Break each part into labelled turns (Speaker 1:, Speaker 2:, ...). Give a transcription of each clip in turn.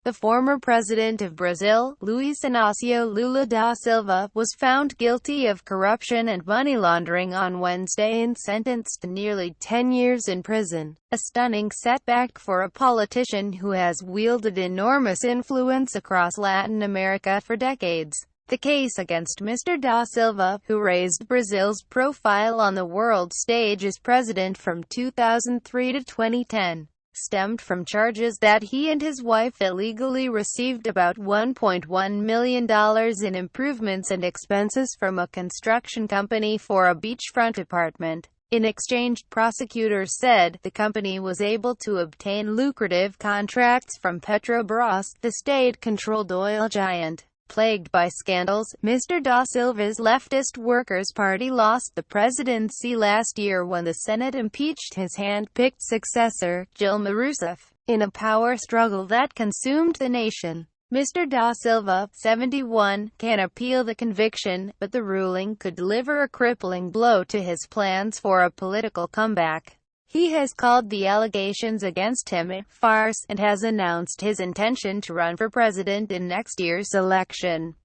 Speaker 1: The former president of Brazil, Luiz Inácio Lula da Silva, was found guilty of corruption and money laundering on Wednesday and sentenced to nearly 10 years in prison, a stunning setback for a politician who has wielded enormous influence across Latin America for decades. The case against Mr. da Silva, who raised Brazil's profile on the world stage as president from 2003 to 2010, stemmed from charges that he and his wife illegally received about $1.1 million in improvements and expenses from a construction company for a beachfront apartment. In exchange, prosecutors said, the company was able to obtain lucrative contracts from Petrobras, the state-controlled oil giant. Plagued by scandals, Mr. da Silva's leftist Workers' Party lost the presidency last year when the Senate impeached his hand-picked successor, Dilma Rousseff, in a power struggle that consumed the nation. Mr. da Silva, 71, can appeal the conviction, but the ruling could deliver a crippling blow to his plans for a political comeback. He has called the allegations against him a farce, and has announced his intention to run for president in next year's election.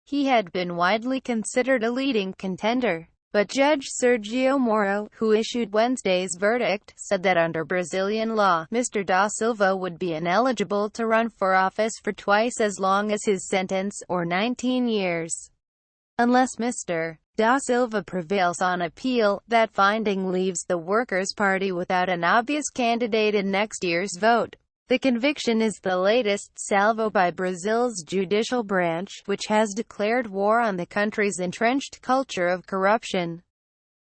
Speaker 1: He had been widely considered a leading contender, but Judge Sergio Moro, who issued Wednesday's verdict, said that under Brazilian law, Mr. da Silva would be ineligible to run for office for twice as long as his sentence, or 19 years. Unless Mr. da Silva prevails on appeal, that finding leaves the Workers' Party without an obvious candidate in next year's vote. The conviction is the latest salvo by Brazil's judicial branch, which has declared war on the country's entrenched culture of corruption.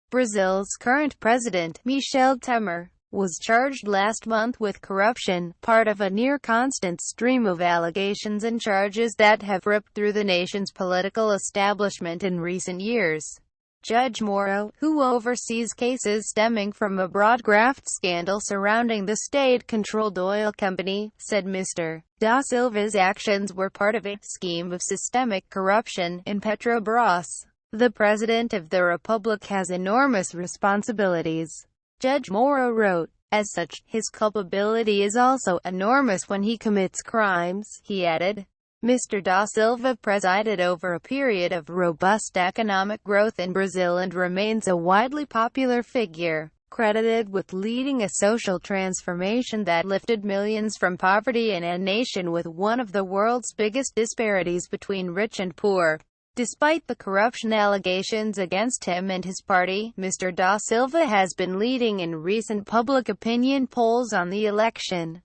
Speaker 1: Brazil's current president, Michel Temer, was charged last month with corruption, part of a near-constant stream of allegations and charges that have ripped through the nation's political establishment in recent years. Judge Moro, who oversees cases stemming from a broad graft scandal surrounding the state-controlled oil company, said Mr. da Silva's actions were part of a scheme of systemic corruption in Petrobras. The President of the Republic has enormous responsibilities, Judge Moro wrote. As such, his culpability is also enormous when he commits crimes, he added. Mr. da Silva presided over a period of robust economic growth in Brazil and remains a widely popular figure, credited with leading a social transformation that lifted millions from poverty in a nation with one of the world's biggest disparities between rich and poor. Despite the corruption allegations against him and his party, Mr. da Silva has been leading in recent public opinion polls on the election.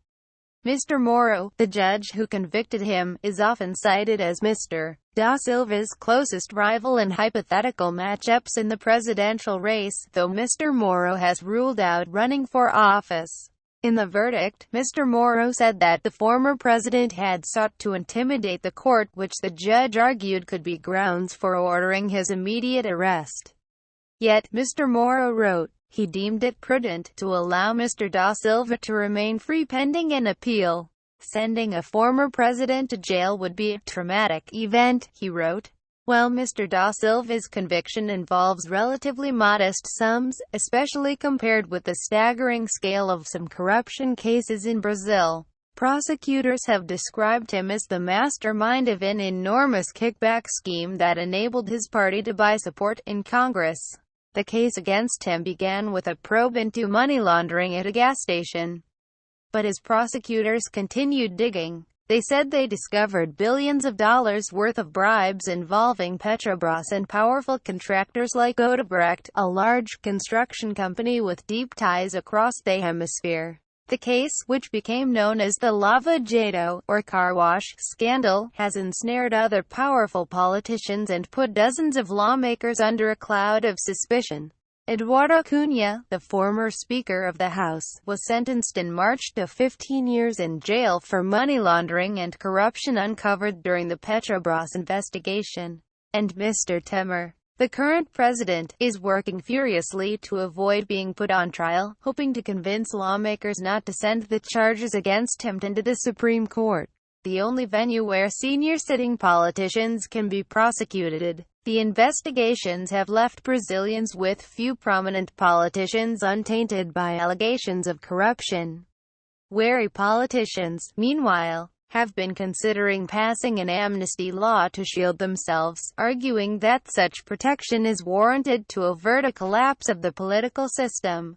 Speaker 1: Mr. Moro, the judge who convicted him, is often cited as Mr. da Silva's closest rival in hypothetical matchups in the presidential race, though Mr. Moro has ruled out running for office. In the verdict, Mr. Moro said that the former president had sought to intimidate the court, which the judge argued could be grounds for ordering his immediate arrest. Yet, Mr. Moro wrote, he deemed it prudent to allow Mr. da Silva to remain free pending an appeal. Sending a former president to jail would be a traumatic event, he wrote. While Mr. da Silva's conviction involves relatively modest sums, especially compared with the staggering scale of some corruption cases in Brazil, prosecutors have described him as the mastermind of an enormous kickback scheme that enabled his party to buy support in Congress. The case against him began with a probe into money laundering at a gas station. But as prosecutors continued digging, they said they discovered billions of dollars worth of bribes involving Petrobras and powerful contractors like Odebrecht, a large construction company with deep ties across the hemisphere. The case, which became known as the Lava Jato, or car wash, scandal, has ensnared other powerful politicians and put dozens of lawmakers under a cloud of suspicion. Eduardo Cunha, the former Speaker of the House, was sentenced in March to 15 years in jail for money laundering and corruption uncovered during the Petrobras investigation. And Mr. Temer, the current president, is working furiously to avoid being put on trial, hoping to convince lawmakers not to send the charges against him to the Supreme Court, the only venue where senior sitting politicians can be prosecuted. The investigations have left Brazilians with few prominent politicians untainted by allegations of corruption. Wary politicians, meanwhile, have been considering passing an amnesty law to shield themselves, arguing that such protection is warranted to avert a collapse of the political system.